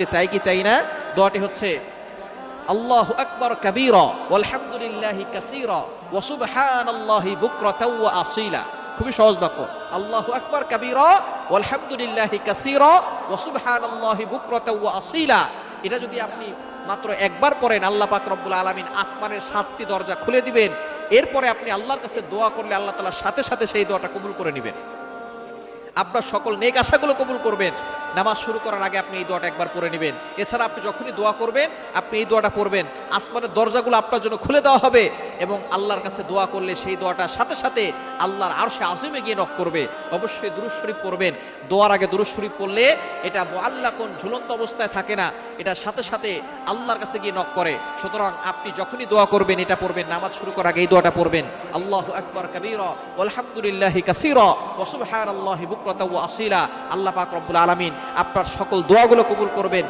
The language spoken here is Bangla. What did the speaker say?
চাই কি চাই না? দোয়াটি হচ্ছে আল্লাহু আকবার কাবীরা ওয়ালহামদুলিল্লাহি কাসীরা ওয়া সুবহানাল্লাহি বুকরাতাও ওয়া আসীলা। খুবই সহজ বাক্য। আল্লাহু আকবার কাবীরা ওয়ালহামদুলিল্লাহি কাসীরা ওয়া সুবহানাল্লাহি বুকরাতাও ওয়া আসীলা। এটা যদি আপনি মাত্র একবার পড়েন, আল্লাহ পাক রব্বুল আলামিন আসমানের 7টি দরজা খুলে দিবেন। এরপরে আপনি আল্লাহর কাছে দোয়া করলে আল্লাহ তাআলা সাথে সাথে সেই দোয়াটা কবুল করে নেবেন। আপনার সকল নেক আশাগুলো কবুল করবেন। নামাজ শুরু করার আগে আপনি এই দোয়াটা একবার পড়ে নেবেন। এছাড়া আপনি যখনই দোয়া করবেন আপনি এই দোয়াটা পড়বেন, আসমানের দরজাগুলো আপনার জন্য খুলে দেওয়া হবে এবং আল্লাহর কাছে দোয়া করলে সেই দোয়াটা সাথে সাথে আল্লাহর আরশে আজিমে গিয়ে নক করবে। অবশ্যই দুরূদ শরীফ পড়বেন। দোয়ার আগে দুরূদ শরীফ পড়লে এটা মুআল্লাকুন, ঝুলন্ত অবস্থায় থাকে না, এটা সাথে সাথে আল্লাহর কাছে গিয়ে নক করে। সুতরাং আপনি যখনই দোয়া করবেন এটা পড়বেন, নামাজ শুরু করার আগে এই দোয়াটা পড়বেন, আল্লাহু আকবার কাবীরা ওয়ালহামদুলিল্লাহি কাসীরা ওয়া সুবহানাল্লাহি বুকরাতাও ওয়া আসীলা। আল্লাহ পাক রব্বুল আলামিন আপনার সকল দোয়াগুলো কবুল করবেন।